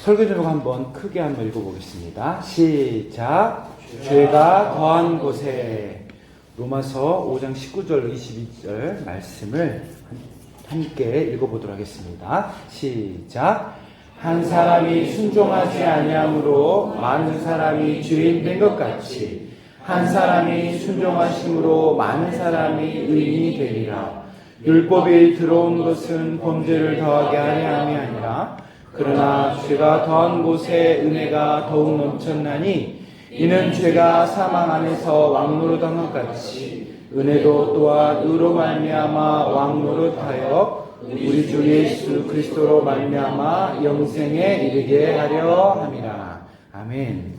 설교 제목 한번 크게 한번 읽어보겠습니다. 시작. 죄가 더한 곳에. 로마서 5장 19절 22절 말씀을 함께 읽어보도록 하겠습니다. 시작. 한 사람이 순종하지 아니함으로 많은 사람이 죄인 된 것 같이 한 사람이 순종하심으로 많은 사람이 의인이 되리라. 율법이 들어온 것은 범죄를 더하게 하려 함이 아니라 그러나 죄가 더한 곳에 은혜가 더욱 넘쳤나니 이는 죄가 사망 안에서 왕노릇한 것 같이 은혜도 또한 의로 말미암아 왕노릇하여 우리 주 예수 그리스도로 말미암아 영생에 이르게 하려 함이라. 아멘.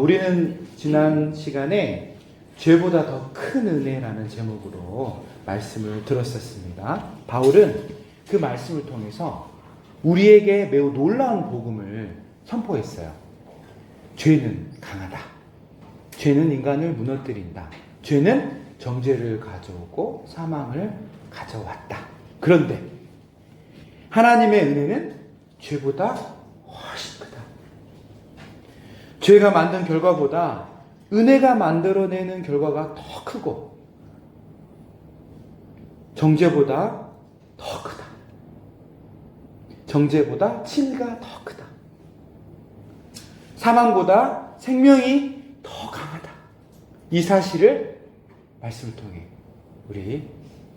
우리는 지난 시간에 죄보다 더 큰 은혜라는 제목으로 말씀을 들었었습니다. 바울은 그 말씀을 통해서 우리에게 매우 놀라운 복음을 선포했어요. 죄는 강하다. 죄는 인간을 무너뜨린다. 죄는 정죄를 가져오고 사망을 가져왔다. 그런데 하나님의 은혜는 죄보다 훨씬 크다. 죄가 만든 결과보다 은혜가 만들어내는 결과가 더 크고 정죄보다 더 크다. 정죄보다 칭의가 더 크다. 사망보다 생명이 더 강하다. 이 사실을 말씀을 통해 우리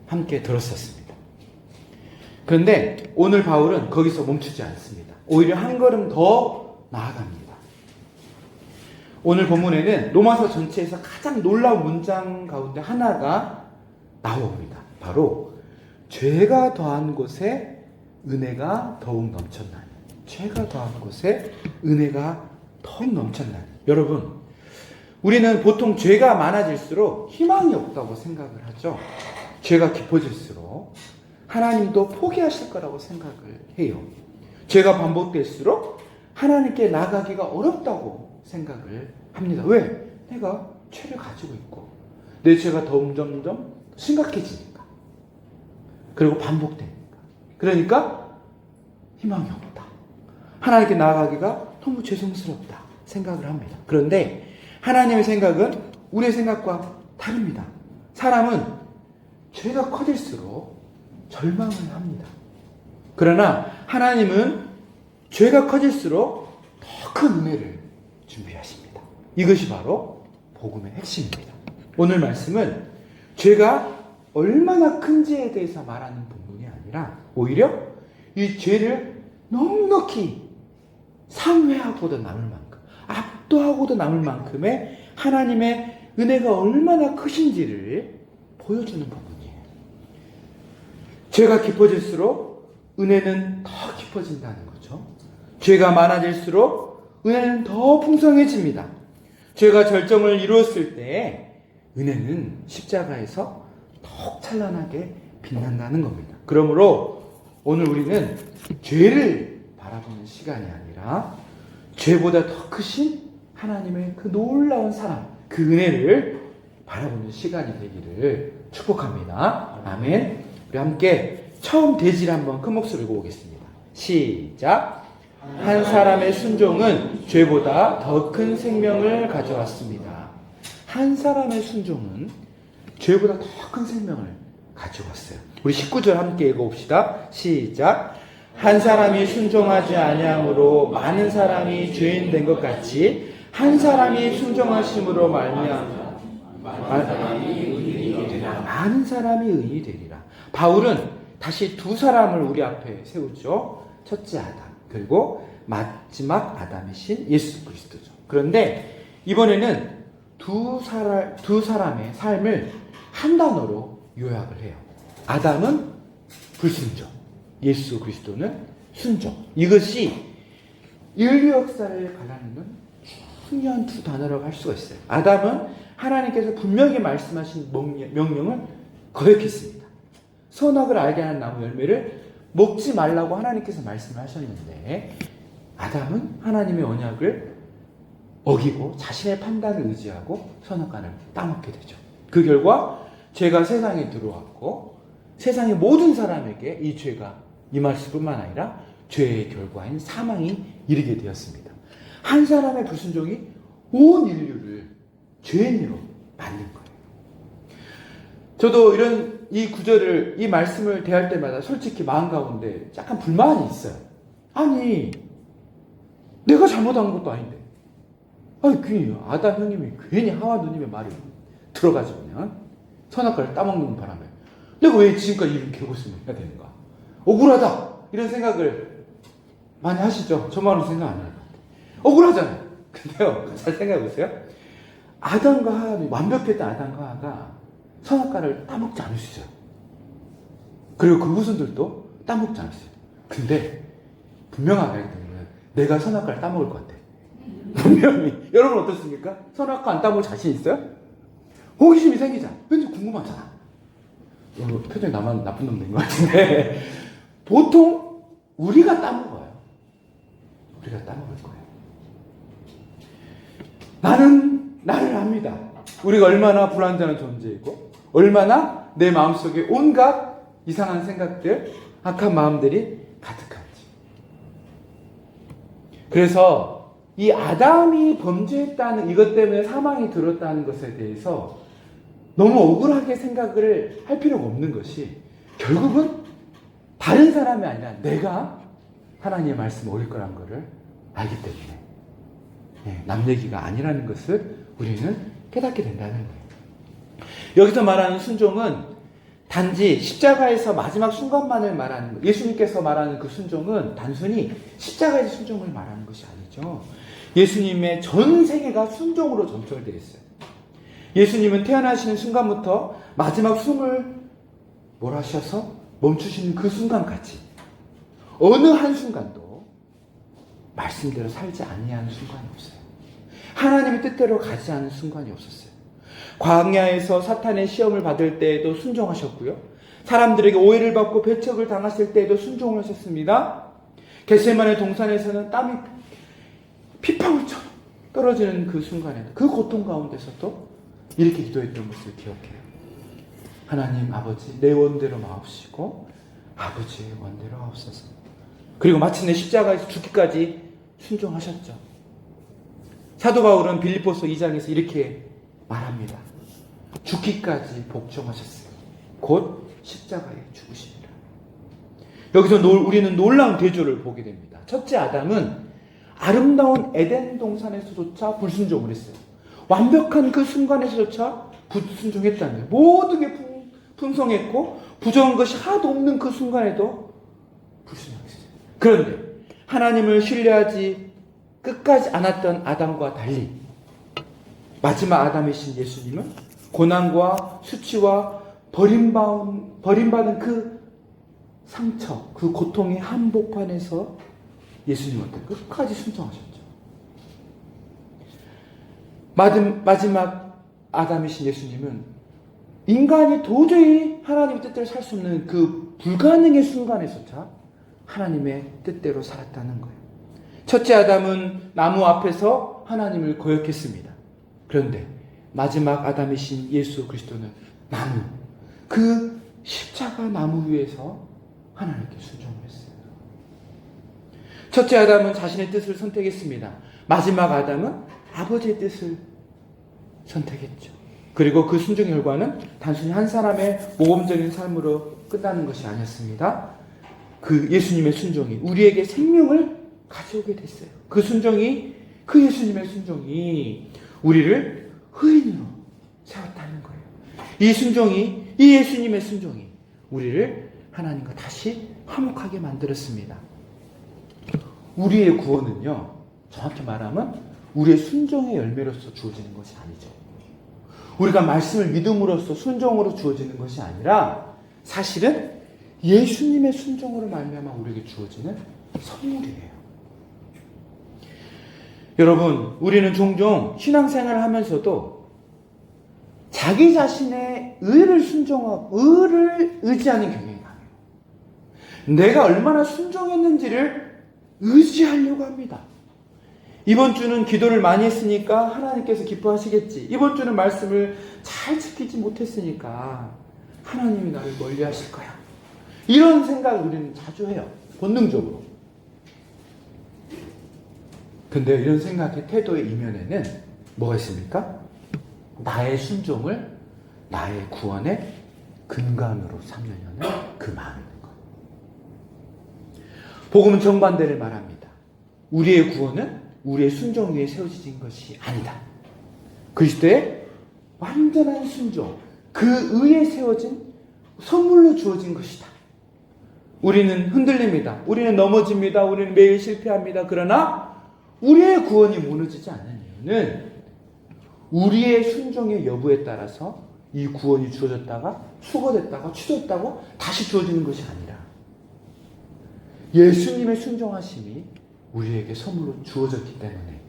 함께 들었었습니다. 그런데 오늘 바울은 거기서 멈추지 않습니다. 오히려 한 걸음 더 나아갑니다. 오늘 본문에는 로마서 전체에서 가장 놀라운 문장 가운데 하나가 나옵니다. 바로 죄가 더한 곳에 은혜가 더욱 넘쳤나니. 죄가 더한 곳에 은혜가 더욱 넘쳤나니. 여러분, 우리는 보통 죄가 많아질수록 희망이 없다고 생각을 하죠. 죄가 깊어질수록 하나님도 포기하실 거라고 생각을 해요. 죄가 반복될수록 하나님께 나가기가 어렵다고 생각을 합니다. 왜? 내가 죄를 가지고 있고 내 죄가 점점 심각해지니까. 그리고 반복되니까. 그러니까 희망이 없다. 하나님께 나아가기가 너무 죄송스럽다 생각을 합니다. 그런데 하나님의 생각은 우리의 생각과 다릅니다. 사람은 죄가 커질수록 절망을 합니다. 그러나 하나님은 죄가 커질수록 더 큰 은혜를 준비하십니다. 이것이 바로 복음의 핵심입니다. 오늘 말씀은 죄가 얼마나 큰지에 대해서 말하는 본문이 아니라 오히려 이 죄를 넉넉히 상회하고도 남을 만큼, 압도하고도 남을 만큼의 하나님의 은혜가 얼마나 크신지를 보여주는 부분이에요. 죄가 깊어질수록 은혜는 더 깊어진다는 거죠. 죄가 많아질수록 은혜는 더 풍성해집니다. 죄가 절정을 이루었을 때 은혜는 십자가에서 더욱 찬란하게 빛난다는 겁니다. 그러므로 오늘 우리는 죄를 바라보는 시간이 아니라 죄보다 더 크신 하나님의 그 놀라운 사랑, 그 은혜를 바라보는 시간이 되기를 축복합니다. 아멘. 우리 함께 처음 대지를 한번 큰 목소리로 읽어보겠습니다. 시작. 한 사람의 순종은 죄보다 더 큰 생명을 가져왔습니다. 한 사람의 순종은 죄보다 더 큰 생명을 가져왔어요. 우리 19절 함께 읽어봅시다. 시작. 한 사람이 순종하지 아니함으로 많은 사람이 죄인 된 것 같이 한 사람이 순종하심으로 말미암아 많은 사람이 의인이 되리라. 바울은 다시 두 사람을 우리 앞에 세우죠. 첫째 아담, 그리고 마지막 아담이신 예수 그리스도죠. 그런데 이번에는 두 사람의 삶을 한 단어로 요약을 해요. 아담은 불순종, 예수 그리스도는 순종. 이것이 인류 역사를 가라앉는 중요한 두 단어라고 할 수가 있어요. 아담은 하나님께서 분명히 말씀하신 명령을 거역했습니다. 선악을 알게 하는 나무 열매를 먹지 말라고 하나님께서 말씀하셨는데 아담은 하나님의 언약을 어기고 자신의 판단을 의지하고 선악과를 따먹게 되죠. 그 결과 죄가 세상에 들어왔고 세상의 모든 사람에게 이 죄가 임할 뿐만 아니라 죄의 결과인 사망이 이르게 되었습니다. 한 사람의 불순종이 온 인류를 죄인으로 만든 거예요. 저도 이 구절을, 이 말씀을 대할 때마다 솔직히 마음 가운데 약간 불만이 있어요. 아니, 내가 잘못한 것도 아닌데. 아니, 아담 형님이 괜히 하와 누님의 말을 들어가지고 그냥 선악과를 따먹는 바람에 내가 왜 지금까지 이런 개고생을 해야 되는가? 억울하다! 이런 생각을 많이 하시죠? 저만은 생각 안 해요. 억울하잖아요. 근데요, 잘 생각해보세요. 아담과 하와는, 완벽했던 아담과 하와가 선악과를 따먹지 않으시죠. 그리고 그 후손들도 따먹지 않았어요. 근데 분명하게 알게 되는 거예요. 내가 선악과를 따먹을 것 같아. 분명히. 여러분 어떻습니까? 선악과 안 따먹을 자신 있어요? 호기심이 생기잖아. 왠지 궁금하잖아. 표정이 나만 나쁜 놈 된 것 같은데 보통 우리가 따먹어요. 우리가 따먹을 거예요. 나는 나를 압니다. 우리가 얼마나 불완전한 존재이고 얼마나 내 마음속에 온갖 이상한 생각들, 악한 마음들이 가득한지. 그래서 이 아담이 범죄했다는 이것 때문에 사망이 들었다는 것에 대해서 너무 억울하게 생각을 할 필요가 없는 것이, 결국은 다른 사람이 아니라 내가 하나님의 말씀을 어길 거란 것을 알기 때문에 남 얘기가 아니라는 것을 우리는 깨닫게 된다는 거예요. 여기서 말하는 순종은 단지 십자가에서 마지막 순간만을 말하는 거예요. 예수님께서 말하는 그 순종은 단순히 십자가에서 순종을 말하는 것이 아니죠. 예수님의 전 세계가 순종으로 점철되어 있어요. 예수님은 태어나시는 순간부터 마지막 숨을 몰아쉬어서 멈추시는 그 순간까지 어느 한 순간도 말씀대로 살지 아니하는 순간이 없어요. 하나님의 뜻대로 가지 않은 순간이 없었어요. 광야에서 사탄의 시험을 받을 때에도 순종하셨고요. 사람들에게 오해를 받고 배척을 당하실 때에도 순종을 하셨습니다. 겟세마네 동산에서는 땀이 핏방울처럼 떨어지는 그 순간에도, 그 고통 가운데서도 이렇게 기도했던 것을 기억해요. 하나님 아버지, 내 원대로 마옵시고 아버지의 원대로 하옵소서. 그리고 마침내 십자가에서 죽기까지 순종하셨죠. 사도 바울은 빌립보서 2장에서 이렇게 말합니다. 죽기까지 복종하셨어요. 곧 십자가에 죽으십니다. 여기서 우리는 놀라운 대조를 보게 됩니다. 첫째 아담은 아름다운 에덴 동산에서조차 불순종을 했어요. 완벽한 그 순간에서조차 불순종했다는 거예요. 모든 게 풍성했고 부정한 것이 하나도 없는 그 순간에도 불순종했어요. 그런데 하나님을 신뢰하지 끝까지 않았던 아담과 달리 마지막 아담이신 예수님은 고난과 수치와 버림받은 그 상처, 그 고통의 한복판에서 예수님한테 끝까지 순종하셨죠. 마지막 아담이신 예수님은 인간이 도저히 하나님의 뜻대로 살 수 없는 그 불가능의 순간에서조차 하나님의 뜻대로 살았다는 거예요. 첫째 아담은 나무 앞에서 하나님을 거역했습니다. 그런데 마지막 아담이신 예수 그리스도는 그 십자가 나무 위에서 하나님께 순종을 했어요. 첫째 아담은 자신의 뜻을 선택했습니다. 마지막 아담은 아버지의 뜻을 선택했죠. 그리고 그 순종의 결과는 단순히 한 사람의 모범적인 삶으로 끝나는 것이 아니었습니다. 그 예수님의 순종이 우리에게 생명을 가져오게 됐어요. 그 예수님의 순종이 우리를 의인으로 세웠다는 거예요. 이 예수님의 순종이 우리를 하나님과 다시 화목하게 만들었습니다. 우리의 구원은요, 정확히 말하면 우리의 순종의 열매로서 주어지는 것이 아니죠. 우리가 말씀을 믿음으로써 순종으로 주어지는 것이 아니라 사실은 예수님의 순종으로 말미암아 우리에게 주어지는 선물이에요. 여러분, 우리는 종종 신앙생활을 하면서도 자기 자신의 의를 의지하는 경향이 강해요. 내가 얼마나 순종했는지를 의지하려고 합니다. 이번 주는 기도를 많이 했으니까 하나님께서 기뻐하시겠지. 이번 주는 말씀을 잘 지키지 못했으니까 하나님이 나를 멀리 하실 거야. 이런 생각을 우리는 자주 해요. 본능적으로. 근데 이런 생각의 태도의 이면에는 뭐가 있습니까? 나의 순종을 나의 구원의 근간으로 삼으려는 그 마음인 거예요. 복음은 정반대를 말합니다. 우리의 구원은 우리의 순종 위에 세워진 것이 아니다. 그리스도의 완전한 순종, 그 의에 세워진 선물로 주어진 것이다. 우리는 흔들립니다. 우리는 넘어집니다. 우리는 매일 실패합니다. 그러나 우리의 구원이 무너지지 않는 이유는 우리의 순종의 여부에 따라서 이 구원이 주어졌다가 수거됐다가 취소됐다고 다시 주어지는 것이 아니라 예수님의 순종하심이 우리에게 선물로 주어졌기 때문에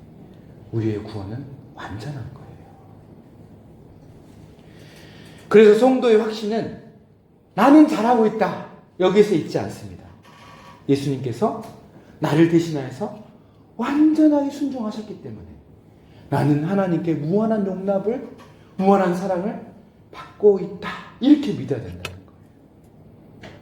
우리의 구원은 완전한 거예요. 그래서 성도의 확신은 나는 잘하고 있다, 여기에서 있지 않습니다. 예수님께서 나를 대신하여서 완전하게 순종하셨기 때문에 나는 하나님께 무한한 용납을, 무한한 사랑을 받고 있다, 이렇게 믿어야 된다는 거예요.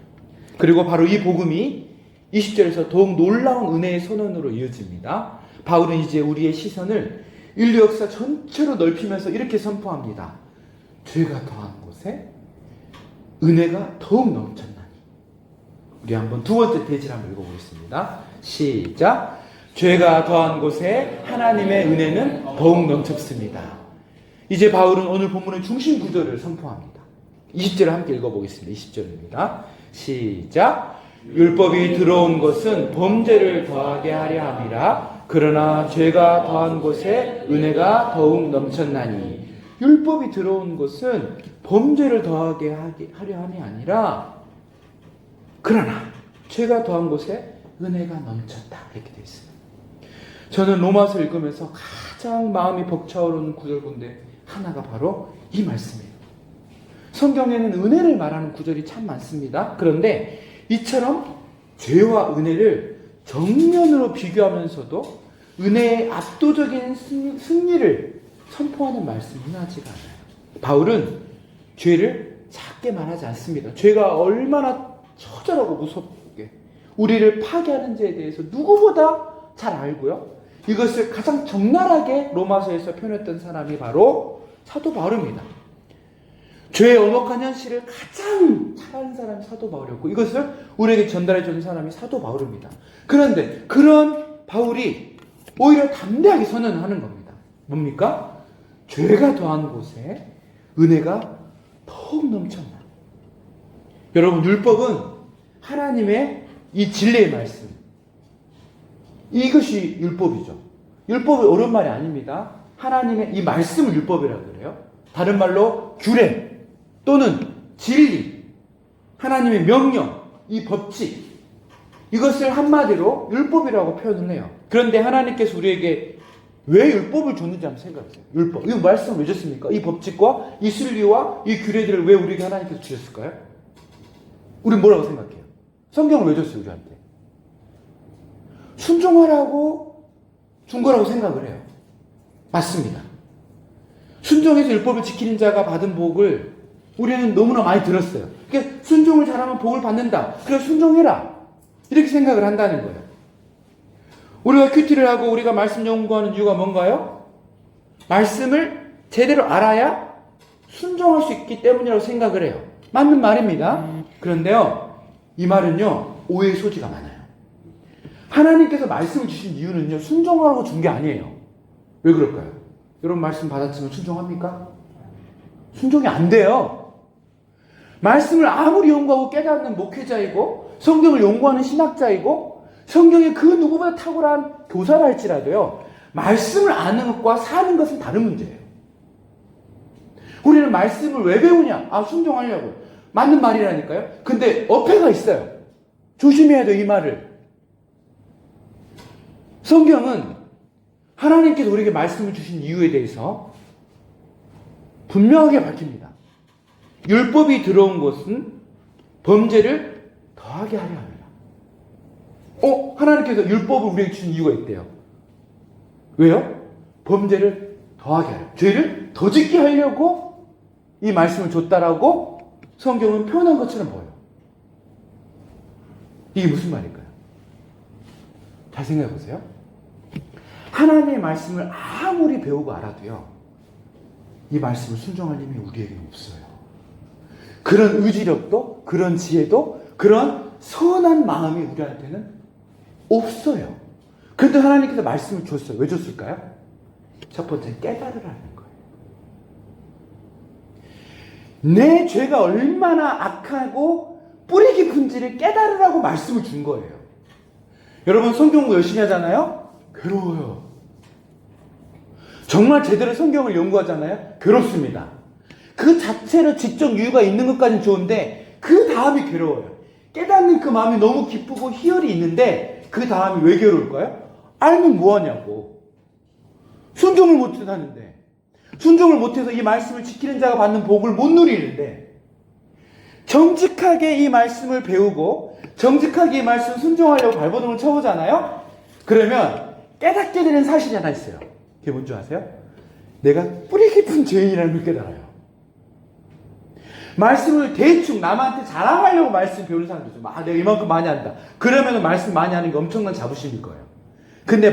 그리고 바로 이 복음이 20절에서 더욱 놀라운 은혜의 선언으로 이어집니다. 바울은 이제 우리의 시선을 인류 역사 전체로 넓히면서 이렇게 선포합니다. 죄가 더한 곳에 은혜가 더욱 넘쳤나니. 우리 한번 두 번째 페이지를 한번 읽어보겠습니다. 시작. 죄가 더한 곳에 하나님의 은혜는 더욱 넘쳤습니다. 이제 바울은 오늘 본문의 중심 구절을 선포합니다. 20절을 함께 읽어보겠습니다. 20절입니다. 시작. 율법이 들어온 것은 범죄를 더하게 하려 함이라. 그러나 죄가 더한 곳에 은혜가 더욱 넘쳤나니. 율법이 들어온 것은 범죄를 더하게 하려 함이 아니라, 그러나 죄가 더한 곳에 은혜가 넘쳤다, 이렇게 되어 있습니다. 저는 로마서 읽으면서 가장 마음이 벅차오르는 구절 가운데 하나가 바로 이 말씀이에요. 성경에는 은혜를 말하는 구절이 참 많습니다. 그런데 이처럼 죄와 은혜를 정면으로 비교하면서도 은혜의 압도적인 승리를 선포하는 말씀이 흔하지가 않아요. 바울은 죄를 작게 말하지 않습니다. 죄가 얼마나 처절하고 무섭게 우리를 파괴하는지에 대해서 누구보다 잘 알고요. 이것을 가장 적나라하게 로마서에서 표현했던 사람이 바로 사도 바울입니다. 죄의 엄혹한 현실을 가장 잘 아는 사람이 사도 바울이었고, 이것을 우리에게 전달해 주는 사람이 사도 바울입니다. 그런데 그런 바울이 오히려 담대하게 선언하는 겁니다. 뭡니까? 죄가 더한 곳에 은혜가 더욱 넘쳤나. 여러분, 율법은 하나님의 이 진리의 말씀, 이것이 율법이죠. 율법이 옳은 말이 아닙니다. 하나님의 이 말씀을 율법이라고 그래요. 다른 말로 규례 또는 진리, 하나님의 명령, 이 법칙, 이것을 한마디로 율법이라고 표현을 해요. 그런데 하나님께서 우리에게 왜 율법을 줬는지 한번 생각해보세요. 율법, 이 말씀을 왜 줬습니까? 이 법칙과 이 진리와 이 규례들을 왜 우리에게 하나님께서 주셨을까요? 우리 뭐라고 생각해요? 성경을 왜 줬어요, 우리한테? 순종하라고 준 거라고 생각을 해요. 맞습니다. 순종해서 율법을 지키는 자가 받은 복을 우리는 너무나 많이 들었어요. 그러니까 순종을 잘하면 복을 받는다. 그래, 순종해라. 이렇게 생각을 한다는 거예요. 우리가 큐티를 하고 우리가 말씀 연구하는 이유가 뭔가요? 말씀을 제대로 알아야 순종할 수 있기 때문이라고 생각을 해요. 맞는 말입니다. 그런데요, 이 말은요, 오해의 소지가 많아요. 하나님께서 말씀을 주신 이유는요, 순종하라고 준 게 아니에요. 왜 그럴까요? 여러분 말씀 받았지만 순종합니까? 순종이 안 돼요. 말씀을 아무리 연구하고 깨닫는 목회자이고 성경을 연구하는 신학자이고 성경의 그 누구보다 탁월한 교사라 할지라도요, 말씀을 아는 것과 사는 것은 다른 문제예요. 우리는 말씀을 왜 배우냐? 아, 순종하려고. 맞는 말이라니까요. 근데 어폐가 있어요. 조심해야 돼요, 이 말을. 성경은 하나님께서 우리에게 말씀을 주신 이유에 대해서 분명하게 밝힙니다. 율법이 들어온 것은 범죄를 더하게 하려 합니다. 하나님께서 율법을 우리에게 주신 이유가 있대요. 왜요? 범죄를 더하게 하려, 죄를 더 짓게 하려고 이 말씀을 줬다라고 성경은 표현한 것처럼 보여요. 이게 무슨 말일까요? 잘 생각해 보세요. 하나님의 말씀을 아무리 배우고 알아도요, 이 말씀을 순종할 힘이 우리에게는 없어요. 그런 의지력도, 그런 지혜도, 그런 선한 마음이 우리한테는 없어요. 그런데 하나님께서 말씀을 줬어요. 왜 줬을까요? 첫 번째, 깨달으라는 거예요. 내 죄가 얼마나 악하고 뿌리 깊은지를 깨달으라고 말씀을 준 거예요. 여러분, 성경공부 열심히 하잖아요? 괴로워요. 정말 제대로 성경을 연구하잖아요? 괴롭습니다. 그 자체로 지적 이유가 있는 것까지는 좋은데 그 다음이 괴로워요. 깨닫는 그 마음이 너무 기쁘고 희열이 있는데 그 다음이 왜 괴로울까요? 알면 뭐하냐고. 순종을 못하는데, 순종을 못해서 이 말씀을 지키는 자가 받는 복을 못 누리는데, 정직하게 이 말씀을 배우고 정직하게 이 말씀 순종하려고 발버둥을 쳐보잖아요? 그러면 깨닫게 되는 사실이 하나 있어요. 그게 뭔지 아세요? 내가 뿌리 깊은 죄인이라는 걸 깨달아요. 말씀을 대충 남한테 자랑하려고 말씀 배우는 사람들 좀, 내가 이만큼 많이 한다. 그러면 말씀 많이 하는 게 엄청난 자부심일 거예요. 근데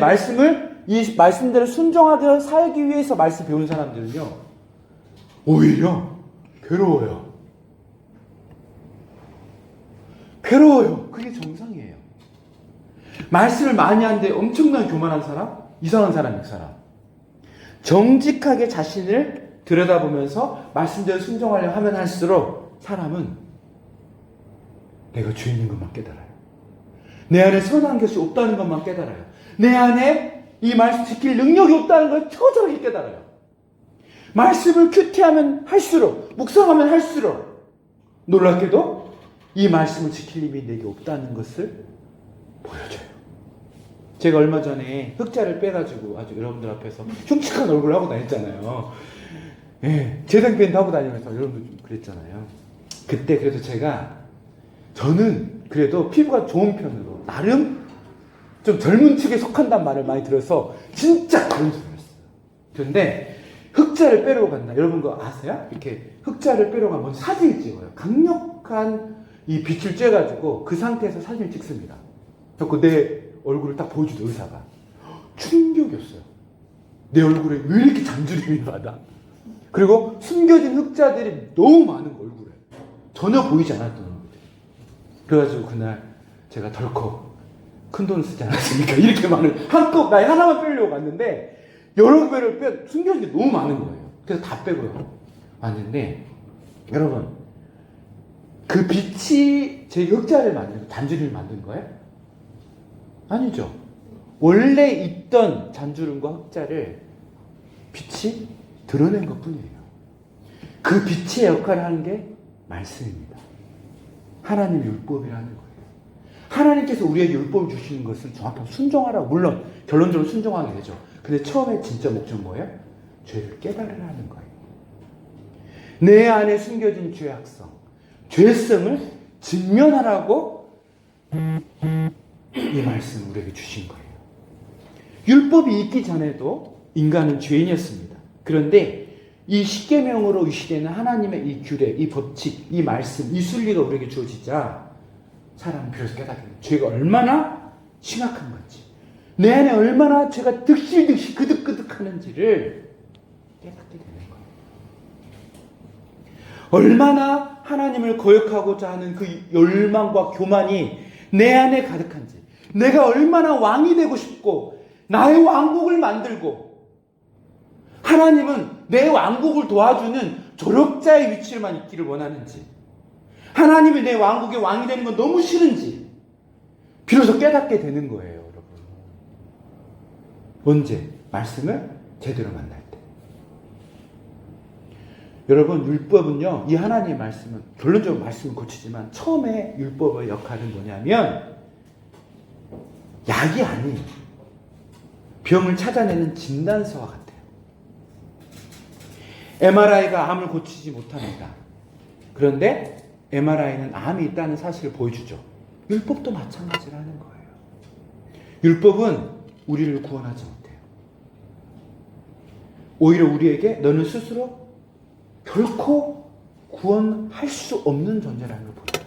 이 말씀대로 순종하게 살기 위해서 말씀 배우는 사람들은요, 오히려 괴로워요. 괴로워요. 그게 정상이에요. 말씀을 많이 하는데 엄청난 교만한 사람? 이상한 사람일 사람. 정직하게 자신을 들여다보면서 말씀대로 순종하려고 하면 할수록 사람은 내가 죄인인 것만 깨달아요. 내 안에 선한 것이 없다는 것만 깨달아요. 내 안에 이 말씀 지킬 능력이 없다는 걸 처절하게 깨달아요. 말씀을 큐티하면 할수록, 묵상하면 할수록 놀랍게도 이 말씀을 지킬 힘이 내게 없다는 것을 보여줘요. 제가 얼마 전에 흑자를 빼가지고 아주 여러분들 앞에서 흉측한 얼굴을 하고 다녔잖아요. 예, 재생펜 하고 다니면서 여러분들 좀 그랬잖아요. 그때 그래도 저는 그래도 피부가 좋은 편으로 나름 좀 젊은 축에 속한단 말을 많이 들어서 진짜 그런 소리였어요. 그런데 흑자를 빼려고 간다. 여러분 그거 아세요? 이렇게 흑자를 빼려고 하면 먼저 사진을 찍어요. 강력한 이 빛을 쬐가지고 그 상태에서 사진을 찍습니다. 그래서 내 얼굴을 딱 보여주던 의사가 충격이었어요. 내 얼굴에 왜 이렇게 잔주름이 많아? 그리고 숨겨진 흑자들이 너무 많은 거, 얼굴에 전혀 보이지 않았던 얼굴들. 그래가지고 그날 제가 덜컥 큰돈 쓰지 않았습니까? 이렇게 많은 한껏 나이 하나만 빼려고 갔는데 여러 배를 숨겨진 게 너무 많은 거예요. 그래서 다 빼고요 왔는데, 여러분 그 빛이 제 흑자를 만든, 잔주름을 만든 거예요? 아니죠. 원래 있던 잔주름과 흑자를 빛이 드러낸 것 뿐이에요. 그 빛의 역할을 하는 게 말씀입니다. 하나님의 율법이라는 거예요. 하나님께서 우리에게 율법을 주시는 것은 정확하게 순종하라고, 물론 결론적으로 순종하게 되죠. 근데 처음에 진짜 목적은 뭐예요? 죄를 깨달으라는 거예요. 내 안에 숨겨진 죄악성, 죄성을 직면하라고 이 말씀을 우리에게 주신 거예요. 율법이 있기 전에도 인간은 죄인이었습니다. 그런데 이 십계명으로 이 시대는 하나님의 이 규례, 이 법칙, 이 말씀, 이 순리가 우리에게 주어지자 사람은 비로소 깨닫게 돼요. 죄가 얼마나 심각한 건지, 내 안에 얼마나 죄가 득실득실 그득그득 하는지를 깨닫게 되는 거예요. 얼마나 하나님을 거역하고자 하는 그 열망과 교만이 내 안에 가득한지, 내가 얼마나 왕이 되고 싶고 나의 왕국을 만들고, 하나님은 내 왕국을 도와주는 조력자의 위치에만 있기를 원하는지, 하나님이 내 왕국의 왕이 되는 건 너무 싫은지 비로소 깨닫게 되는 거예요, 여러분. 언제? 말씀을 제대로 만날 때. 여러분, 율법은요, 이 하나님의 말씀은 결론적으로 말씀을 고치지만 처음에 율법의 역할은 뭐냐면 약이 아니에요. 병을 찾아내는 진단서와 같아요. MRI가 암을 고치지 못합니다. 그런데 MRI는 암이 있다는 사실을 보여주죠. 율법도 마찬가지라는 거예요. 율법은 우리를 구원하지 못해요. 오히려 우리에게 너는 스스로 결코 구원할 수 없는 존재라는 걸 보여요.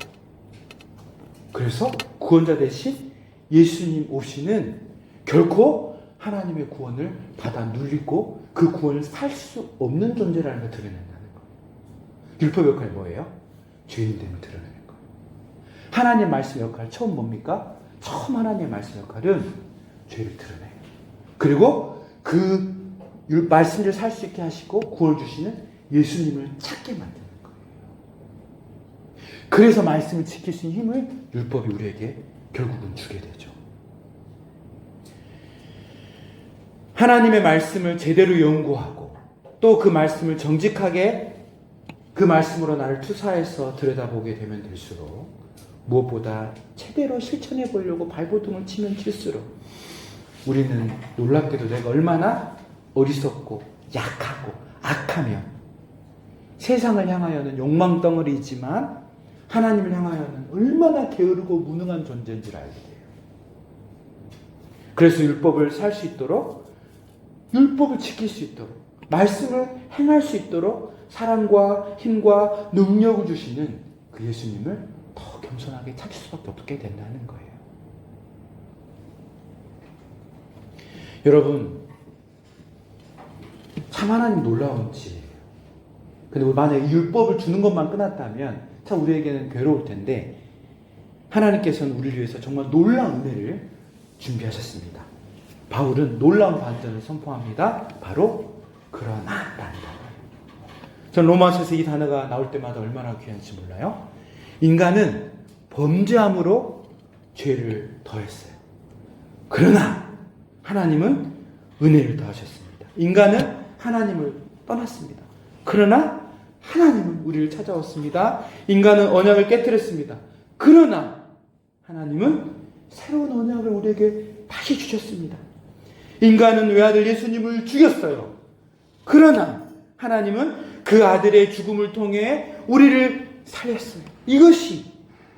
그래서 구원자 대신 예수님 오시는 결코 하나님의 구원을 받아 누리고 그 구원을 살 수 없는 존재라는 걸 드러낸다는 거예요. 율법 역할이 뭐예요? 죄인됨을 드러내는 거예요. 하나님의 말씀 역할 처음 뭡니까? 처음 하나님의 말씀 역할은 죄를 드러내요. 그리고 그 말씀을 살 수 있게 하시고 구원을 주시는 예수님을 찾게 만드는 거예요. 그래서 말씀을 지킬 수 있는 힘을 율법이 우리에게 결국은 주게 되죠. 하나님의 말씀을 제대로 연구하고 또 그 말씀을 정직하게 그 말씀으로 나를 투사해서 들여다보게 되면 될수록 무엇보다 제대로 실천해 보려고 발버둥을 치면 칠수록 우리는 놀랍게도 내가 얼마나 어리석고 약하고 악하며 세상을 향하여는 욕망덩어리이지만 하나님을 향하여는 얼마나 게으르고 무능한 존재인지를 알게 돼요. 그래서 율법을 살 수 있도록 율법을 지킬 수 있도록 말씀을 행할 수 있도록 사랑과 힘과 능력을 주시는 그 예수님을 더 겸손하게 찾을 수밖에 없게 된다는 거예요. 여러분, 참 하나님 놀라운 지혜예요. 근데 만약에 율법을 주는 것만 끝났다면 참 우리에게는 괴로울 텐데 하나님께서는 우리를 위해서 정말 놀라운 은혜를 준비하셨습니다. 바울은 놀라운 반전을 선포합니다. 바로 그러나라는 단어예요. 전 로마서에서 이 단어가 나올 때마다 얼마나 귀한지 몰라요. 인간은 범죄함으로 죄를 더했어요. 그러나 하나님은 은혜를 더하셨습니다. 인간은 하나님을 떠났습니다. 그러나 하나님은 우리를 찾아왔습니다. 인간은 언약을 깨뜨렸습니다. 그러나 하나님은 새로운 언약을 우리에게 다시 주셨습니다. 인간은 외아들 예수님을 죽였어요. 그러나 하나님은 그 아들의 죽음을 통해 우리를 살렸어요. 이것이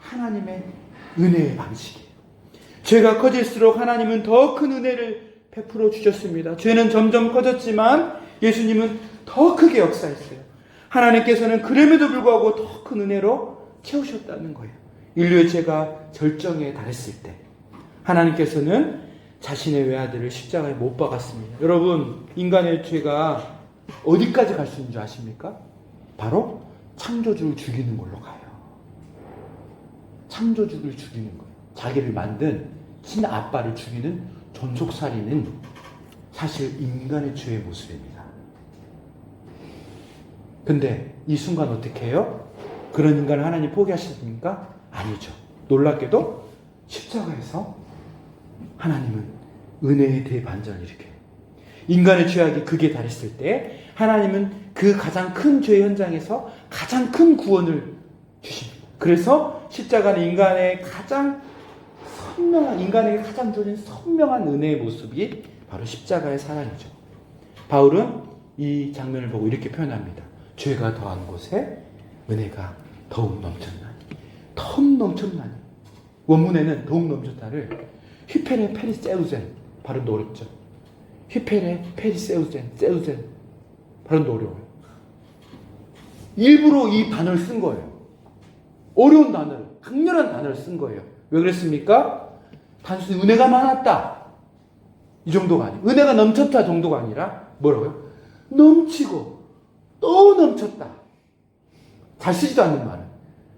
하나님의 은혜의 방식이에요. 죄가 커질수록 하나님은 더 큰 은혜를 베풀어 주셨습니다. 죄는 점점 커졌지만 예수님은 더 크게 역사했어요. 하나님께서는 그럼에도 불구하고 더 큰 은혜로 채우셨다는 거예요. 인류의 죄가 절정에 달했을 때 하나님께서는 자신의 외아들을 십자가에 못 박았습니다. 여러분, 인간의 죄가 어디까지 갈 수 있는 줄 아십니까? 바로 창조주를 죽이는 걸로 가요. 창조주를 죽이는 거예요. 자기를 만든 친아빠를 죽이는 존속살인은 사실 인간의 죄의 모습입니다. 근데 이 순간 어떻게 해요? 그런 인간을 하나님 포기하셨습니까? 아니죠. 놀랍게도 십자가에서 하나님은 은혜의 대반전을 일으켜요. 인간의 죄악이 극에 달했을 때 하나님은 그 가장 큰 죄 현장에서 가장 큰 구원을 주십니다. 그래서 십자가는 인간의 가장 선명한, 인간에게 가장 주어진 선명한 은혜의 모습이 바로 십자가의 사랑이죠. 바울은 이 장면을 보고 이렇게 표현합니다. 죄가 더한 곳에 은혜가 더욱 넘쳤나니. 더욱 넘쳤나니. 원문에는 더욱 넘쳤다를 휘페레 페리세우젠 발음도 어렵죠. 휘페레 페리세우젠 세우젠 발음도 어려워요. 일부러 이 단어를 쓴 거예요. 어려운 단어를, 강렬한 단어를 쓴 거예요. 왜 그랬습니까? 단순히 은혜가 많았다 이 정도가 아니에요. 은혜가 넘쳤다 정도가 아니라 뭐라고요? 넘치고 또 넘쳤다. 잘 쓰지도 않는 말은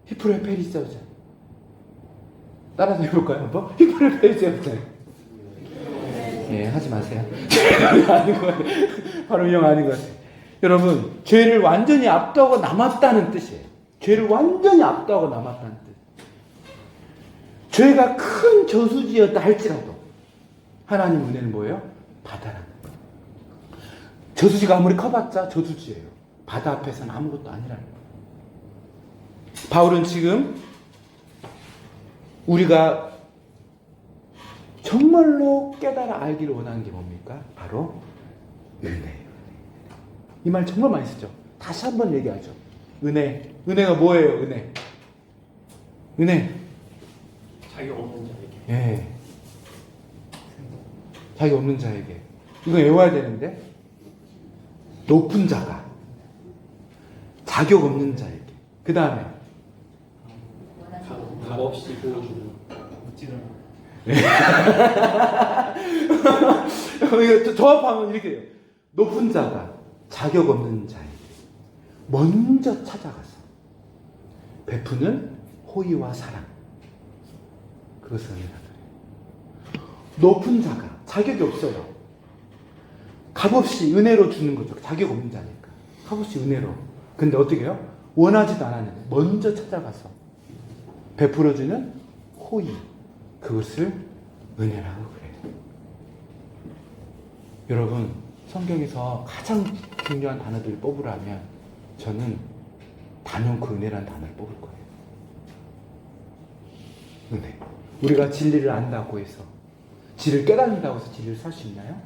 휘페레 페리세우젠. 따라서 해볼까요? 한번? 휘페레 페리세우젠. 예, 하지 마세요. 아닌 것 같아요. 바로 영 아닌 것 같아요. 여러분, 죄를 완전히 압도하고 남았다는 뜻이에요. 죄를 완전히 압도하고 남았다는 뜻. 죄가 큰 저수지였다 할지라도 하나님 은혜는 뭐예요? 바다라는 거예요. 저수지가 아무리 커봤자 저수지예요. 바다 앞에서는 아무것도 아니라는 거예요. 바울은 지금 우리가 정말로 깨달아 알기를 원하는 게 뭡니까? 바로 은혜예요. 이 말 정말 많이 쓰죠. 다시 한번 얘기하죠. 은혜. 은혜가 뭐예요? 은혜. 은혜. 자기가 없는 자에게. 예. 자기가 없는 자에게. 이거 외워야 되는데. 높은 자가. 자격 없는 자에게. 그 다음에. 값 없이 보여주는. 이거 조합하면 이렇게 돼요. 높은 자가 자격 없는 자에게 먼저 찾아가서 베푸는 호의와 사랑, 그것을 은혜라 그래요. 높은 자가 자격이 없어요. 값없이 은혜로 주는 거죠. 자격 없는 자니까 값없이 은혜로. 근데 어떻게 해요? 원하지도 않았는데 먼저 찾아가서 베풀어주는 호의, 그것을 은혜라고 그래요. 여러분, 성경에서 가장 중요한 단어들을 뽑으라면 저는 단연코 은혜라는 단어를 뽑을 거예요. 은혜. 우리가 진리를 안다고 해서, 진리를 깨닫는다고 해서 진리를 살 수 있나요?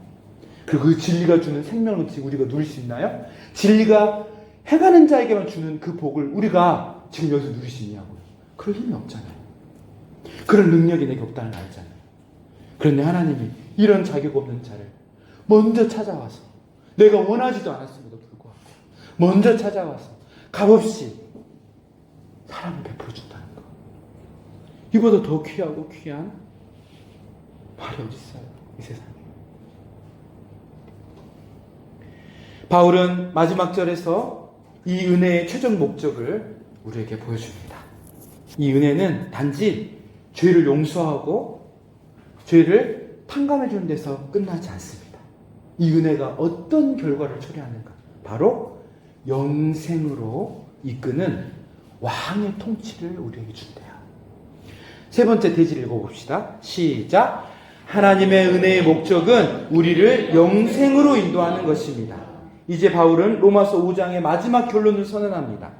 그리고 그 진리가 주는 생명을 우리가 누릴 수 있나요? 진리가 행하는 자에게만 주는 그 복을 우리가 지금 여기서 누릴 수 있냐고요? 그럴 힘이 없잖아요. 그런 능력이 내게 없다는 걸 알잖아요. 그런데 하나님이 이런 자격 없는 자를 먼저 찾아와서, 내가 원하지도 않았음에도 불구하고 먼저 찾아와서 값없이 사랑을 베풀어 준다는 거. 이보다 더 귀하고 귀한 말이 어디 있어요, 이 세상에. 바울은 마지막 절에서 이 은혜의 최종 목적을 우리에게 보여줍니다. 이 은혜는 단지 죄를 용서하고 죄를 탕감해 주는 데서 끝나지 않습니다. 이 은혜가 어떤 결과를 초래하는가? 바로 영생으로 이끄는 왕의 통치를 우리에게 준대요. 세 번째 대지를 읽어봅시다. 시작. 하나님의 은혜의 목적은 우리를 영생으로 인도하는 것입니다. 이제 바울은 로마서 5장의 마지막 결론을 선언합니다.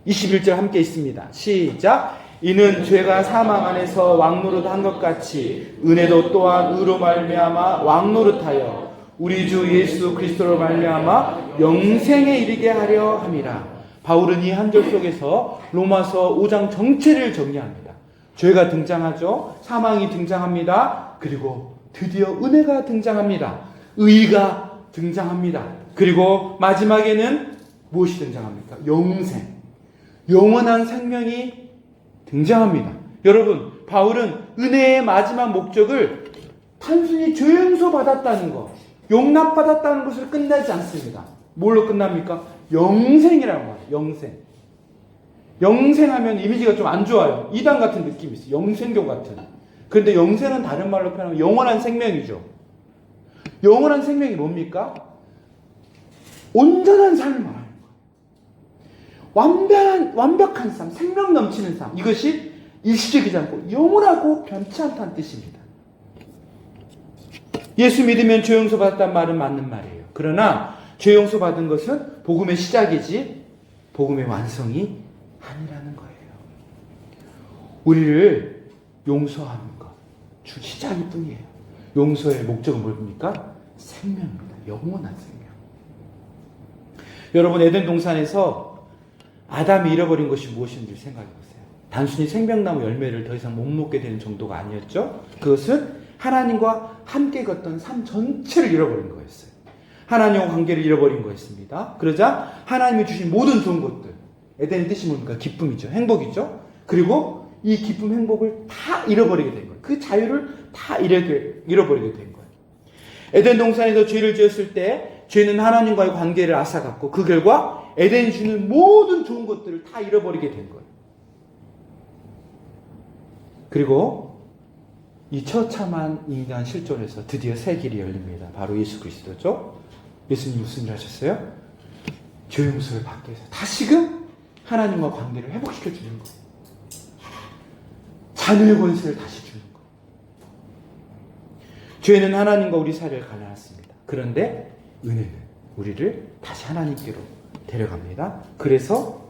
21절 함께 있습니다. 시작. 이는 죄가 사망 안에서 왕노릇한 것 같이 은혜도 또한 의로 말미암아 왕노릇하여 우리 주 예수 그리스도로 말미암아 영생에 이르게 하려 함이라. 바울은 이 한 절 속에서 로마서 5장 전체를 정리합니다. 죄가 등장하죠. 사망이 등장합니다. 그리고 드디어 은혜가 등장합니다. 의가 등장합니다. 그리고 마지막에는 무엇이 등장합니까? 영생, 영원한 생명이 등장합니다. 여러분, 바울은 은혜의 마지막 목적을 단순히 죄 용서 받았다는 것, 용납받았다는 것을 끝내지 않습니다. 뭘로 끝납니까? 영생이라고 말해요. 영생. 영생하면 이미지가 좀 안 좋아요. 이단 같은 느낌이 있어요. 영생교 같은. 그런데 영생은 다른 말로 표현하면 영원한 생명이죠. 영원한 생명이 뭡니까? 온전한 삶을 말하는 거예요. 완벽한 삶, 생명 넘치는 삶. 이것이 일시적이지 않고 영원하고 변치 않다는 뜻입니다. 예수 믿으면 죄 용서 받았다는 말은 맞는 말이에요. 그러나 죄 용서 받은 것은 복음의 시작이지 복음의 완성이 아니라는 거예요. 우리를 용서하는 것, 주 시작일 뿐이에요. 용서의 목적은 뭡니까? 생명입니다. 영원한 생명. 여러분, 에덴 동산에서 아담이 잃어버린 것이 무엇인지 생각해 보세요. 단순히 생명나무 열매를 더 이상 못 먹게 되는 정도가 아니었죠. 그것은 하나님과 함께 걷던 삶 전체를 잃어버린 거였어요. 하나님과 관계를 잃어버린 거였습니다. 그러자 하나님이 주신 모든 좋은 것들, 에덴의 뜻이 뭡니까? 기쁨이죠. 행복이죠. 그리고 이 기쁨, 행복을 다 잃어버리게 된 거예요. 그 자유를 다 잃어버리게 된 거예요. 에덴 동산에서 죄를 지었을 때 죄는 하나님과의 관계를 앗아갔고 그 결과 에덴이 주는 모든 좋은 것들을 다 잃어버리게 된 거예요. 그리고 이 처참한 인간 실존에서 드디어 새 길이 열립니다. 바로 예수 그리스도죠. 예수님 무슨 일 하셨어요? 죄 용서를 받기 위해서 다시금 하나님과 관계를 회복시켜 주는 거예요. 자녀의 권세를 다시 주는 거예요. 죄는 하나님과 우리 사이를 갈라놨습니다. 그런데 은혜는 우리를 다시 하나님께로 데려갑니다. 그래서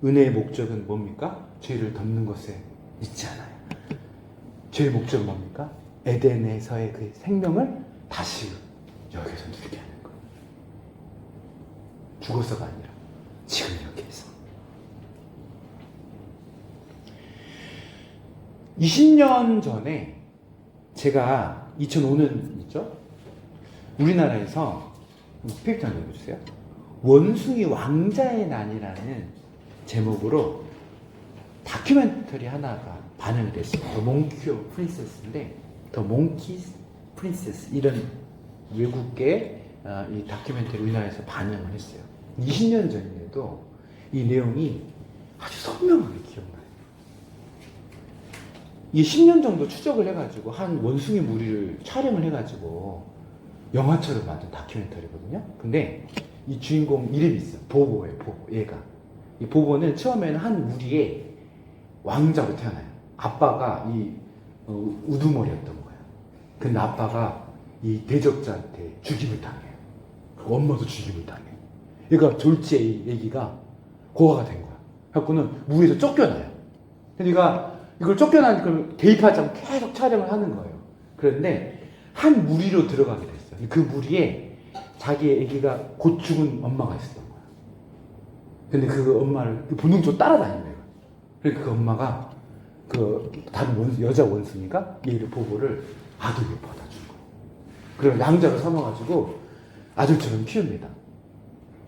은혜의 목적은 뭡니까? 죄를 덮는 것에 있지 않아요. 죄의 목적은 뭡니까? 에덴에서의 그 생명을 다시 여기서 누리게 하는 거예요. 죽어서가 아니라 지금 여기에서. 20년 전에 제가 2005년 있죠? 우리나라에서 스펙트 한번 해주세요. 원숭이 왕자의 난이라는 제목으로 다큐멘터리 하나가 반영이 됐어요. 더 몽키 프린세스인데, 더 몽키 프린세스 이런 외국계 이 다큐멘터리 우리나라에서 반영을 했어요. 20년 전인데도 이 내용이 아주 선명하게 기억나요. 이 10년 정도 추적을 해가지고 한 원숭이 무리를 촬영을 해가지고 영화처럼 만든 다큐멘터리거든요. 근데 이 주인공 이름이 있어요. 보보예요. 보보. 얘가. 이 보보는 처음에는 한 무리의 왕자로 태어나요. 아빠가 이 우두머리였던 거예요. 근데 아빠가 이 대적자한테 죽임을 당해요. 그리고 엄마도 죽임을 당해요. 그러니까 졸지에 얘기가 고아가 된 거야. 그래갖고는 무리에서 쫓겨나요. 근데 얘가 이걸 쫓겨나니까 개입하지 않고 계속 촬영을 하는 거예요. 그런데 한 무리로 들어가게 됐어요. 그 무리에 자기의 아기가 곧 죽은 엄마가 있었던 거야. 근데 그 엄마를 본능적으로 따라다니는 거예요. 그래서 그 엄마가 그 다른 여자 원숭이가 얘를 보고를 아들로 받아준 거예요. 그리고 양자로 삼아가지고 아들처럼 키웁니다.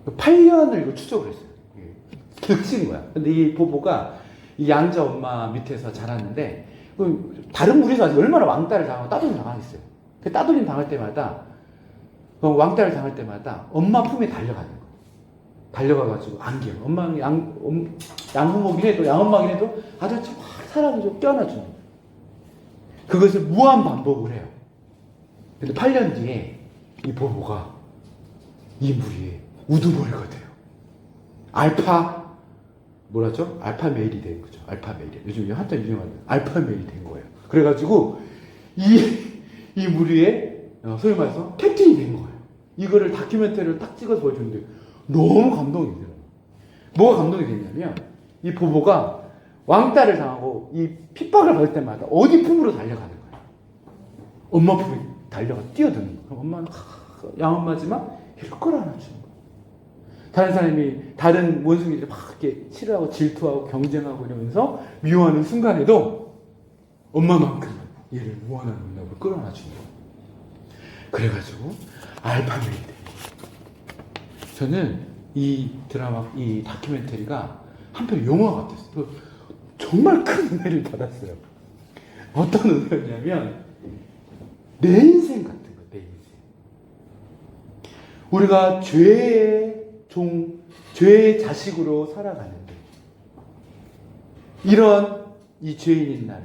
8년을 이거 추적을 했어요. 겹친 거야. 근데 이 보보가 이 양자 엄마 밑에서 자랐는데 다른 무리에서 아직 얼마나 왕따를 당하고 따돌림 당하겠어요. 그 따돌림 당할 때마다 왕따를 당할 때마다 엄마 품에 달려가는 거예요. 달려가가지고 안겨요. 엄마는 양부모긴 해도 양엄마긴 해도 아들처럼 막 사랑을 껴안아주는 거예요. 그것을 무한 반복을 해요. 근데 8년 뒤에 이 보보가 이 무리에 우두머리가 돼요. 뭐라죠? 알파 메일이 된 거죠. 알파 메일. 요즘 한참 유명한 알파 메일이 된 거예요. 그래가지고 이 무리의 소위 말해서 캡틴이 된 거예요. 이거를 다큐멘터리를 딱 찍어서 보여주는데 너무 감동이 들어요. 뭐가 감동이 됐냐면 이 보보가 왕따를 당하고 이 핍박을 받을 때마다 어디 품으로 달려가는 거예요. 엄마 품에 달려가 뛰어드는 거예요. 그럼 엄마는 양엄마지만 이렇게 끌어안아주는 거예요. 다른 사람이 다른 원숭이들이 막 이렇게 싫어하고 질투하고 경쟁하고 이러면서 미워하는 순간에도 엄마만큼은 얘를 무한한 능력으로 끌어안아주는 거예요. 그래가지고 알파메이 돼. 저는 이 드라마, 이 다큐멘터리가 한편 영화 같았어요. 정말 큰 은혜를 받았어요. 어떤 은혜였냐면 내 인생 같은 거예요. 내 인생. 우리가 죄의 자식으로 살아가는데 이런 이 죄인인 날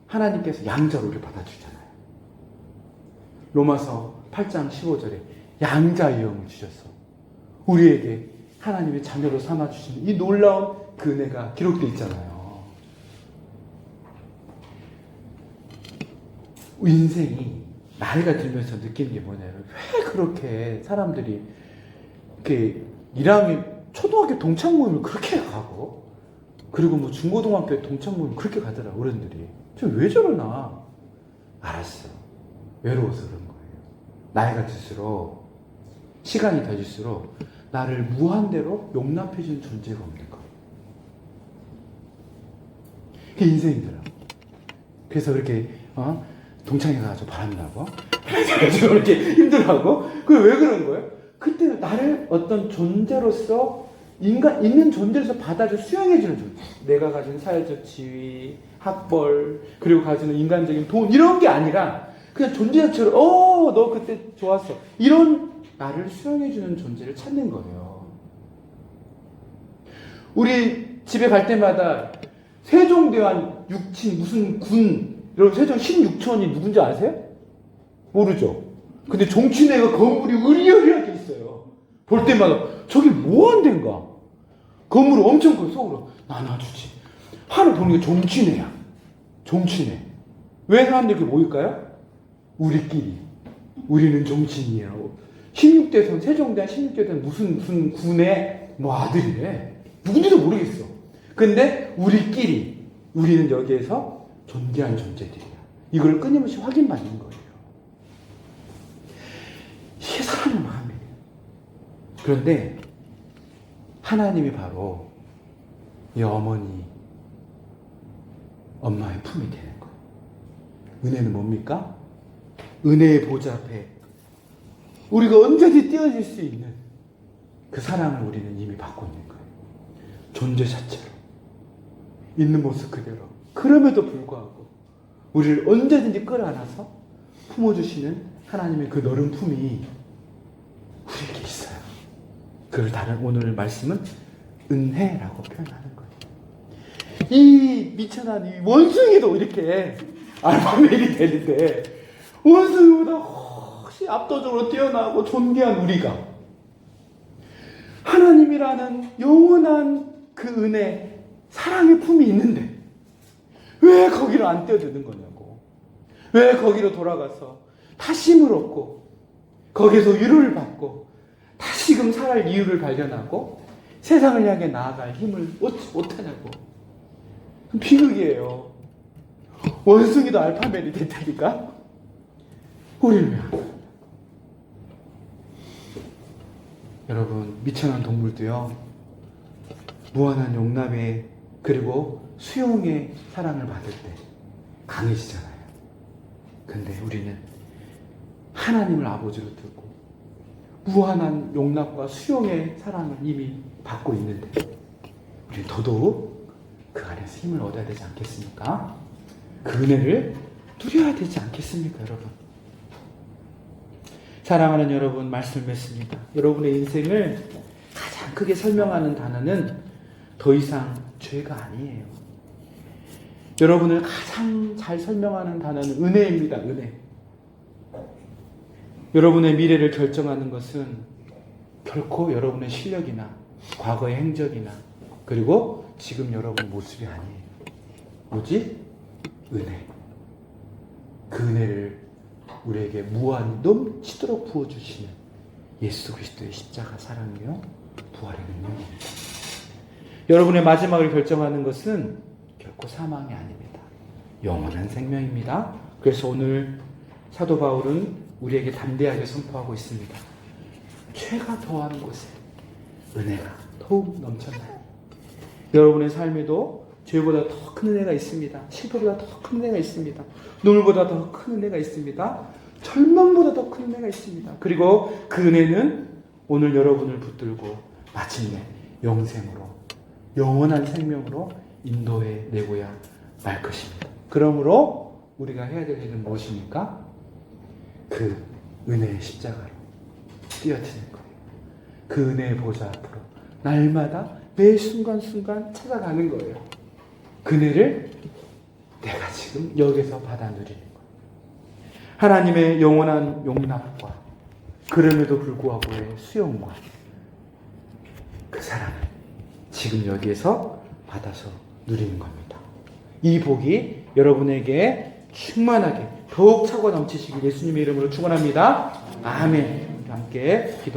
하나님께서 양자로 우리를 받아주잖아요. 로마서 8장 15절에 양자의 영을 주셔서 우리에게 하나님의 자녀로 삼아주시는 이 놀라운 그 은혜가 기록되어 있잖아요. 인생이 나이가 들면서 느낀 게 뭐냐면 왜 그렇게 사람들이 이렇게 1학년 초등학교 동창 모임을 그렇게 가고 그리고 뭐 중고등학교 동창 모임 그렇게 가더라 어른들이. 저 왜 저러나 알았어. 외로워서 그런 거예요. 나이가 들수록 시간이 더 질수록 나를 무한대로 용납해주는 존재가 없는 거예요. 그게 인생이더라. 그래서 그렇게 동창회 가서 바람나고 이렇게 힘들어하고 그게 왜 그런 거예요? 그때는 나를 어떤 존재로서 있는 존재로서 받아줘 수용해주는 존재. 내가 가진 사회적 지위, 학벌, 그리고 가지는 인간적인 돈 이런 게 아니라 그냥 존재 자체로 너 그때 좋았어. 이런 나를 수용해주는 존재를 찾는 거예요. 우리 집에 갈 때마다 세종대왕 6친 무슨 군 여러분 세종 16촌이 누군지 아세요? 모르죠. 근데 종친회가 건물이 으리으리하게 있어요. 볼 때마다 저게 뭐 한 데인가? 건물이 엄청 커요. 속으로 나눠주지. 하루 보는 게 종친회야. 종친회. 왜 사람들이 그렇게 모일까요? 우리끼리. 우리는 종친이라고. 16대선 세종대왕 16대선 무슨 군의 아들이래. 누군지도 모르겠어. 근데 우리끼리 우리는 여기에서 존귀한 존재들이야. 이걸 끊임없이 확인받는 거예요. 이게 사람의 마음이에요. 그런데 하나님이 바로 이 엄마의 품이 되는 거예요. 은혜는 뭡니까? 은혜의 보좌 앞에 우리가 언제든지 뛰어질 수 있는 그 사랑을 우리는 이미 받고 있는 거예요. 존재 자체로. 있는 모습 그대로. 그럼에도 불구하고 우리를 언제든지 끌어안아서 품어주시는 하나님의 그 너른 품이 우리에게 있어요. 그걸 오늘 말씀은 은혜라고 표현하는 거예요. 이 미천한 이 원숭이도 이렇게 알파벳이 되는데 원숭이보다 훨씬 압도적으로 뛰어나고 존귀한 우리가 하나님이라는 영원한 그 은혜, 사랑의 품이 있는데 왜 거기로 안 뛰어드는 거냐고. 왜 거기로 돌아가서 다시 힘을 얻고 거기서 위로를 받고 다시금 살아갈 이유를 발견하고 세상을 향해 나아갈 힘을 얻지 못하냐고. 비극이에요. 원숭이도 알파벳이 됐다니까? 우리는 왜 안 그러냐? 여러분, 미천한 동물도요, 무한한 용납의 그리고 수용의 사랑을 받을 때 강해지잖아요. 근데 우리는 하나님을 아버지로 두고 무한한 용납과 수용의 사랑을 이미 받고 있는데 우리는 더더욱 그 안에서 힘을 얻어야 되지 않겠습니까? 그 은혜를 누려야 되지 않겠습니까, 여러분? 사랑하는 여러분, 말씀을 맺습니다. 여러분의 인생을 가장 크게 설명하는 단어는 더 이상 죄가 아니에요. 여러분을 가장 잘 설명하는 단어는 은혜입니다. 은혜. 여러분의 미래를 결정하는 것은 결코 여러분의 실력이나 과거의 행적이나 그리고 지금 여러분의 모습이 아니에요. 오직 은혜. 그 은혜를 우리에게 무한 넘치도록 부어주시는 예수 그리스도의 십자가 사랑이요 부활의 능력입니다. 여러분의 마지막을 결정하는 것은 결코 사망이 아닙니다. 영원한 생명입니다. 그래서 오늘 사도 바울은 우리에게 담대하게 선포하고 있습니다. 죄가 더한 곳에 은혜가 더욱 넘쳐나요. 여러분의 삶에도 죄보다 더 큰 은혜가 있습니다. 실패보다 더 큰 은혜가 있습니다. 눈물보다 더 큰 은혜가 있습니다. 절망보다 더 큰 은혜가 있습니다. 그리고 그 은혜는 오늘 여러분을 붙들고 마침내 영생으로, 영원한 생명으로 인도해 내고야 말 것입니다. 그러므로 우리가 해야 될 일은 무엇입니까? 그 은혜의 십자가로 뛰어드는 거예요. 그 은혜의 보좌 앞으로 날마다 매 순간순간 찾아가는 거예요. 그 은혜를 내가 지금 여기서 받아 누리는 거예요. 하나님의 영원한 용납과 그럼에도 불구하고의 수용과 그 사랑을 지금 여기에서 받아서 누리는 겁니다. 이 복이 여러분에게 충만하게 더욱 차고 넘치시길 예수님의 이름으로 축원합니다. 아멘. 함께 기도.